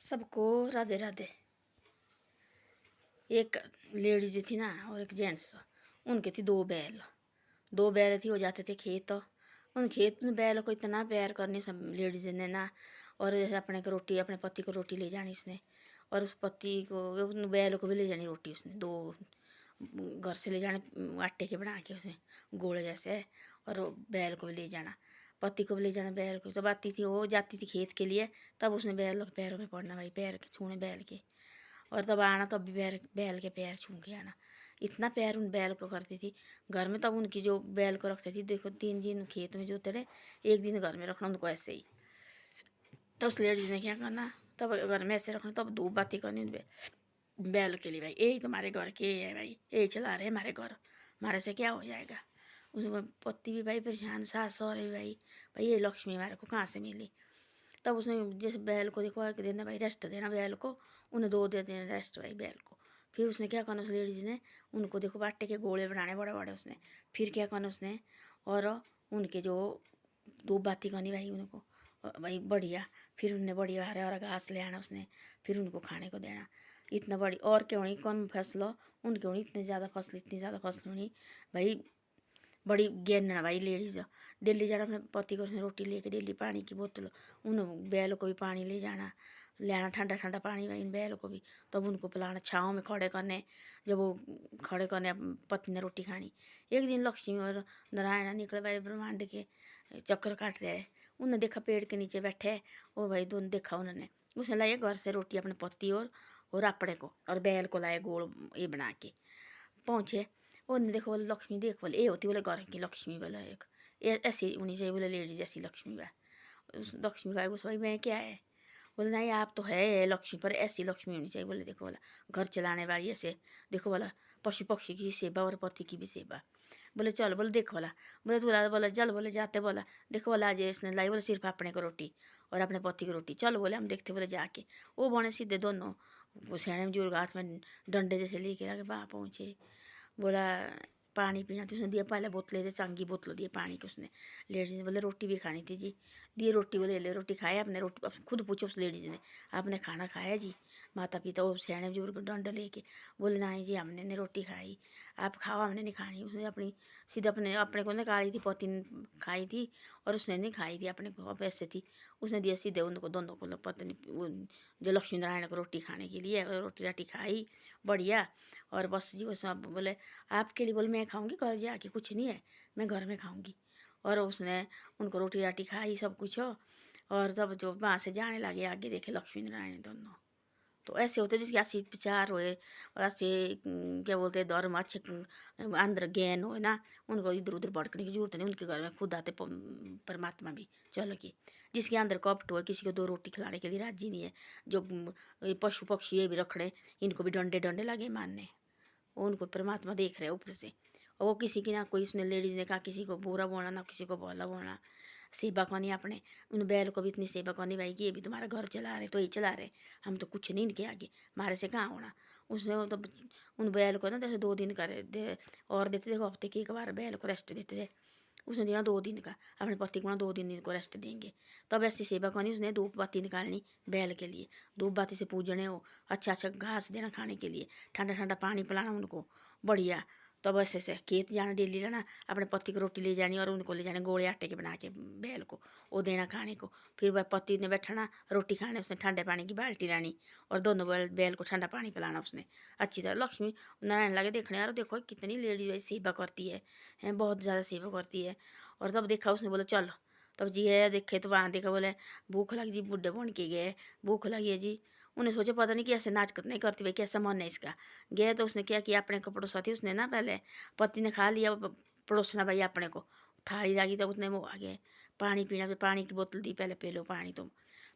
सबको राधे राधे। एक लेडीज थी ना और एक जेंट्स, उनके थी दो बैल थी। वो जाते थे खेत। उन खेत में बैल को इतना प्यार करने सब लेडीज ने ना, और जैसे अपने को रोटी, अपने पति को रोटी ले जानी उसने, और उस पति को, उन बैल को भी ले जानी रोटी उसने। दो घर से ले जाने आटे के बना के उसने गोले जैसे, और बैल को भी ले जाना, पति को भी ले जाना बैल को। जब आती थी वो जाती थी खेत के लिए, तब उसने बैल के पैरों में पड़ना, भाई पैर के छूने बैल के, और तब आना तब भी बैल के पैर छू के आना। इतना प्यार उन बैल को करती थी घर में। तब उनकी जो बैल को रखती थी, देखो 3 दिन खेत में जोते रहे, 1 दिन घर में रखना उनको ऐसे ही। तो उस लेडीज ने क्या करना, तब घर में ऐसे रखना, तब धूप बाती करनी बैल के लिए, भाई यही तुम्हारे घर के है, भाई यही चला रहे हमारे घर, हमारे से क्या हो जाएगा। उसमें पति भी भाई परेशान, सास सहुरे भी भाई ये लक्ष्मी हमारे को कहाँ से मिली। तब उसने जैसे बैल को देखो एक दिन भाई रेस्ट देना बैल को, उन्हें 2 दे देना रेस्ट भाई बैल को। फिर उसने क्या करना, उस लेडीज ने उनको देखो आटे के गोले बनाने बड़े बड़े उसने। फिर क्या करना उसने, और उनके जो धूप बाती करनी भाई उनको भाई बढ़िया। फिर उन्हें बढ़िया हरा हरा घास ले आना उसने, फिर उनको खाने को देना। इतना बड़ी और क्यों नहीं कम फसल, उनके होनी इतनी ज़्यादा फसल होनी भाई, बड़ी ज्ञान ना भाई लेडीज। डेली जाना अपने पति को उसने रोटी लेके, डेली पानी की बोतल, उन बैल को भी पानी ले जाना, ले आना ठंडा ठंडा पानी भाई इन बैल को भी। तब उनको पिलाना, छाँव में खड़े करने, जब वो खड़े करने पति ने रोटी खानी। एक दिन लक्ष्मी और नारायण निकले भाई ब्रह्मांड के चक्कर काट रहे। उन्होंने देखा पेड़ के नीचे बैठे, वो भाई दोनों देखा उन्होंने। उसने लाए घर से रोटी अपने पति और अपने को, और बैल को लाए गोल ये बना के। पहुँचे उन्हें देखो, बोले लक्ष्मी देख, बोले ये होती, बोले घर की लक्ष्मी, बोले एक ऐसी होनी चाहिए, बोले लेडीज ऐसी लक्ष्मी बा। उस लक्ष्मी का उस भाई मैं क्या है, बोले नहीं आप तो है लक्ष्मी, पर ऐसी लक्ष्मी होनी चाहिए। बोले देखो बोला घर चलाने वाली ऐसे, देखो बोला पशु पक्षी की सेवा और पति की भी सेवा। बोले चलो, बोले देखो बोला चल, बोले जाते, बोला देखो बोला आज इसने लाई, बोले सिर्फ अपने को रोटी और अपने पति की रोटी, चलो बोले हम देखते, बोले जाके। वो बने सीधे दोनों, वो सैने बुजुर्ग हाथ में डंडे जैसे लेके आगे वहाँ पहुँचे। बोला पानी पीना तो उसने दिया, पहले बोतलें दे, चंगी बोतल दिए पानी की उसने। लेडीज ने बोले रोटी भी खानी थी जी, दिए रोटी, बोले ले रोटी खाया आपने, रोटी खुद पूछो उस लेडीज ने आपने खाना खाया जी। माता पिता वो सियाने बुजुर्ग डंडे लेके बोले नहीं जी हमने ने रोटी खाई, आप खाओ हमने नहीं खानी। उसने अपनी सीधे अपने अपने को निकाली थी, पति ने खाई थी और उसने नहीं खाई थी, अपने को ऐसे थी। उसने दिया सीधे उनको दोनों को, पत्नी जो लक्ष्मी नारायण को रोटी खाने के लिए, रोटी राटी खाई बढ़िया। और बस जी उसमें अब बोले आपके लिए, बोले मैं खाऊंगी घर जाके, कुछ नहीं है मैं घर में खाऊंगी। और उसने उनको रोटी राटी खाई सब कुछ हो, और तब जो वहाँ से जाने लगे आगे देखे लक्ष्मी नारायण दोनों। तो ऐसे होते जिसके अच्छे विचार होए और अच्छे क्या बोलते हैं धर्म अच्छे अंदर ज्ञान हो ना, उनको इधर उधर भटकने की जरूरत नहीं, उनके घर में खुद आते परमात्मा भी चल के। जिसके अंदर कपट हो, किसी को 2 रोटी खिलाने के लिए राजी नहीं है, जो पशु पक्षी ये भी रखड़े, इनको भी डंडे डंडे लगे मारने, उनको परमात्मा देख रहे ऊपर से। और वो किसी की ना कोई उसने लेडीज ने कहा किसी को बुरा बोलना ना किसी को भला बोलना, सेवा करनी अपने। उन बैल को भी इतनी सेवा करनी भाई कि ये भी तुम्हारा घर चला रहे तो ही चला रहे, हम तो कुछ नहीं इनके आगे, हमारे से कहाँ होना। उसने वो तो उन बैल को ना जैसे 2 दिन का और देते थे, हफ्ते की एक बार बैल को रेस्ट देते थे। उसने दिया 2 दिन का, अपने पति को ना 2 दिन को रेस्ट देंगे। तब ऐसी सेवा करनी उसने, धूप बाती निकालनी बैल के लिए, धूप बाती से पूजने हो, अच्छा अच्छा घास देना खाने के लिए, ठंडा ठंडा पानी पिलाना उनको बढ़िया। तब ऐसे से खेत जाना डेली जाना, अपने पति को रोटी ले जानी और उनको ले जाने गोले आटे के बना के बैल को, वो देना खाने को। फिर वह पति ने बैठना रोटी खाने, उसने ठंडे पानी की बाल्टी लानी और दोनों बैल को ठंडा पानी पिलाना उसने अच्छी तरह। लक्ष्मी नारायण लगे देखने, यार देखो कितनी लेडीज सेवा करती है बहुत ज़्यादा सेवा करती है। और तब देखा उसने, बोला चलो, तब जी है देखे तो वहाँ देखा, बोले भूख लगी जी, बूढ़े बन के गए भूख लगी है जी। उन्हें सोचा पता नहीं कैसे नाटक नहीं करती भाई, कैसा मन है इसका। गया तो उसने क्या किया, अपने को पड़ोसा थी उसने ना, पहले पति ने खा लिया पड़ोसना भाई अपने को, थाली लगी तब उसने वो आ गए पानी पीना, फिर पानी की बोतल दी, पहले पी लो पानी तुम।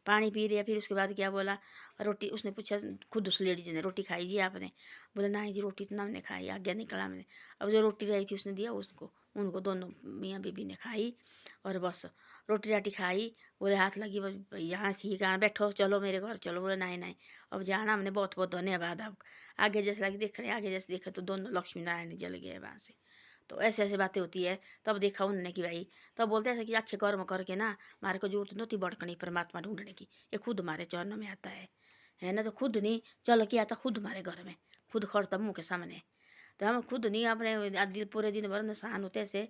पानी पी लिया, फिर उसके बाद क्या बोला, रोटी उसने पूछा खुद उस लेडीज ने, रोटी खाई जी आपने, बोले नहीं जी रोटी तो ना हमने खाई, आज्ञा निकला मैंने। अब जो रोटी रही थी उसने दिया उसको, उनको दोनों मियाँ बीबी ने खाई और बस रोटी राटी खाई। बोले हाथ लगी यहाँ ठीक है बैठो चलो मेरे घर चलो, बोले नहीं नहीं अब जाना हमने, बहुत बहुत धन्यवाद आप। आगे जैसे लगी देख रहे, आगे जैसे देखा तो दोनों लक्ष्मी नारायण जल गए वहाँ से। तो ऐसे ऐसे बातें होती है। तब देखा उन्होंने कि भाई, तब बोलते ऐसे कि अच्छे कर्म करके ना हमारे को जरूरत नहीं होती भटकने परमात्मा ढूंढने की, ये खुद हमारे चरणों में आता है। है ना, तो खुद नहीं चल के आता खुद हमारे घर में, खुद खड़ता मुँह के सामने। तो हम खुद नहीं अपने दिन पूरे दिन भर नुकसान होते से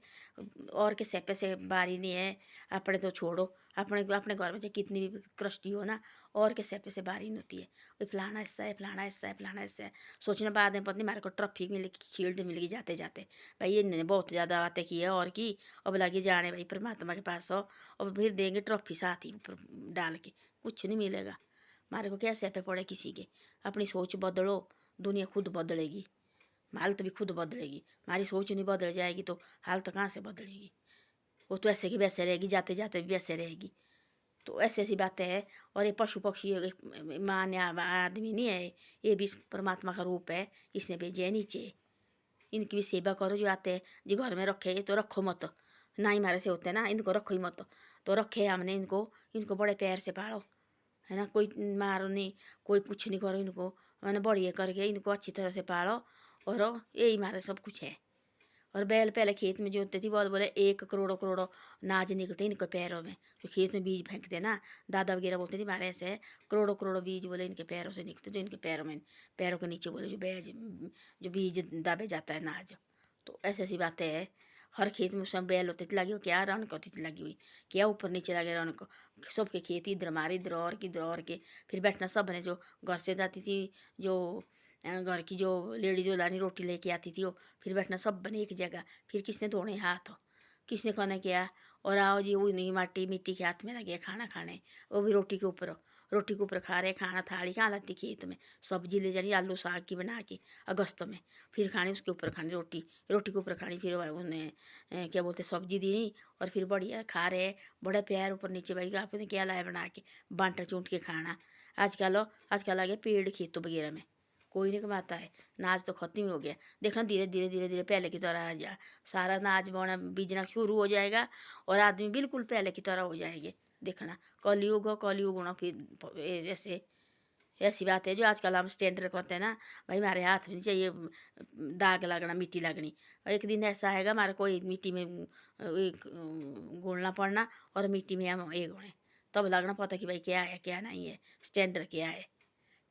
और के सैपे से बारी नहीं है। अपने तो छोड़ो, अपने अपने घर में चाहे कितनी भी कृष्टि हो ना, और के सैपे से बारी नहीं होती है। वो फलाना ऐसा है, फलाना ऐसा है, फलाना ऐसा है। सोचने बाद में पत्नी हमारे को ट्रॉफी मिल गई, शील्ड मिल गई जाते जाते। भाई इन्होंने बहुत ज़्यादा बातें की है और की, अब लगे जाने भाई परमात्मा के पास हो, और फिर देंगे ट्रॉफी साथ ही ऊपर डाल के। कुछ नहीं मिलेगा हमारे को, क्या सैपे पड़े किसी के। अपनी सोच बदलो, दुनिया खुद बदलेगी, हालत भी खुद बदलेगी। हमारी सोच नहीं बदल जाएगी तो हालत कहाँ से बदलेगी। वो तो ऐसे की वैसे रहेगी, जाते जाते भी वैसे रहेगी। तो ऐसी ऐसी बातें हैं। और ये पशु पक्षी मान या आदमी नहीं है, ये भी परमात्मा का रूप है, इसने भेजे है नीचे। इनकी भी सेवा करो जो आते हैं, जो घर में रखे तो रखो मत, ना ही हमारे से होते हैं ना, इनको रखो ही मत। तो रखे हमने इनको, इनको बड़े प्यार से पालो, है ना। कोई मारो नहीं, कोई कुछ नहीं करो इनको, मैंने बढ़िया करके इनको अच्छी तरह से पालो। और यही हमारा सब कुछ है। और बैल पहले खेत में जोतते थी, बहुत बोले 1 करोड़ करोड़ नाज निकलते इनके पैरों में, जो खेत में बीज फेंकते ना, दादा वगैरह बोलते थे हमारे ऐसे करोड़ों करोड़ों बीज बोले इनके पैरों से निकलते, जो इनके पैरों में, पैरों के नीचे बोले जो बैज, जो बीज दाबे जाता है नाज। तो ऐसी ऐसी बातें हैं। हर खेत में उसमें बैल होती थी लगी हुई, क्या रौनक होती थी लगी हुई, क्या ऊपर नीचे लगे रौनक। सबके खेत इधर हमारे इधर और की इधर और के, फिर बैठना सब ने, जो घर से जाती थी, जो घर की जो लेडीज जो लानी रोटी लेके आती थी वो, फिर बैठना सब बने एक जगह, फिर किसने धोने हाथ, किसने खाना किया। और आओ जी वो नहीं माटी मिट्टी के हाथ में लगे खाना खाने, वो भी रोटी के ऊपर, रोटी के ऊपर खा रहे खाना, थाली कहाँ लगती खेत में, सब्जी ले जानी आलू साग की बना के अगस्त में, फिर खानी उसके ऊपर खानी रोटी, रोटी के ऊपर खानी, फिर उन्हें क्या बोलते सब्जी दी, और फिर बढ़िया खा रहे, बड़ा प्यार ऊपर नीचे भाई आपने क्या लाया बना के, बांट चूंट के खाना। आजकल आ गया पेड़ खेतों वगैरह में, कोई नहीं कमाता है, नाज तो खत्म ही हो गया। देखना धीरे धीरे धीरे धीरे पहले की तरह आ जा, सारा नाज बोना बीजना शुरू हो जाएगा, और आदमी बिल्कुल पहले की तरह हो जाएंगे। देखना कलयुग होना फिर ऐसे, ऐसी बात है जो आजकल हम स्टैंडर्ड करते हैं ना, भाई हमारे हाथ में नहीं चाहिए दाग लगना, मिट्टी लगनी। एक दिन ऐसा आएगा हमारे कोई मिट्टी में घोलना पड़ना, और मिट्टी में हम एक होने, तब लगना पता कि भाई क्या है क्या नहीं है, स्टैंडर्ड क्या है।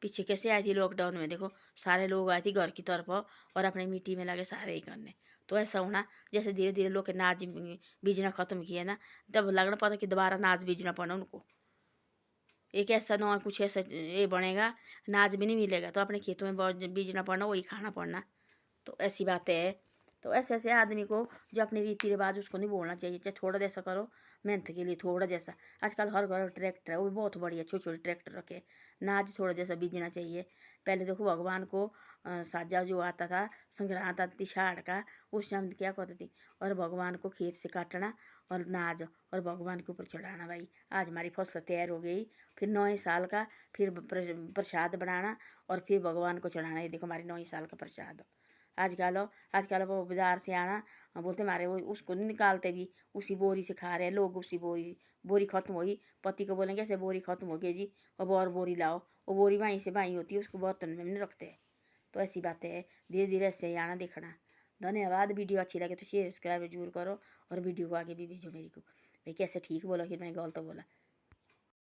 पीछे कैसे आई थी लॉकडाउन में, देखो सारे लोग आए थे घर की तरफ, और अपने मिट्टी में लगे सारे ही करने। तो ऐसा होना, जैसे धीरे धीरे लोग के नाज बीजना ख़त्म किया ना, तब लगना पड़ा कि दोबारा नाज बीजना पड़ना उनको। एक ऐसा नया कुछ ऐसा ये बनेगा, नाज भी नहीं मिलेगा, तो अपने खेतों में बीजना पड़ना, वही खाना पड़ना। तो ऐसी बातें है। तो ऐसे ऐसे आदमी को जो अपने रीति रिवाज उसको नहीं बोलना चाहिए, चाहे थोड़ा जैसा करो मेहनत के लिए थोड़ा जैसा। आजकल हर घर ट्रैक्टर है, वो भी बहुत बढ़िया छोटे छोटे ट्रैक्टर रखे, नाज थोड़ा जैसा बीजना चाहिए। पहले देखो भगवान को साजा जो आता था, संक्रांत आती थी साढ़ का, उस टाइम क्या करती थी, और भगवान को खेत से काटना और नाज, और भगवान के ऊपर चढ़ाना। भाई आज हमारी फसल तैयार हो गई, फिर 9 साल का फिर प्रसाद बनाना, और फिर भगवान को चढ़ाना। ये देखो हमारी 9 साल का प्रसाद। आजकल वो बाज़ार से आना, बोलते हमारे वो उसको नहीं निकालते भी, उसी बोरी से खा रहे हैं लोग, उसी बोरी, बोरी ख़त्म हुई, पति को बोलेंगे ऐसे बोरी ख़त्म हो गई जी, अब और बोरी लाओ, वो बोरी वहीं से वहीं होती है, उसको बर्तन में नहीं रखते। तो ऐसी बातें हैं, धीरे धीरे ऐसे ही आना देखना। धन्यवाद। वीडियो अच्छी लगे तो शेयर सब्सक्राइब जरूर करो, और वीडियो को आगे भी भेजो मेरे को। भाई कैसे ठीक बोला कि मैं गलत बोला।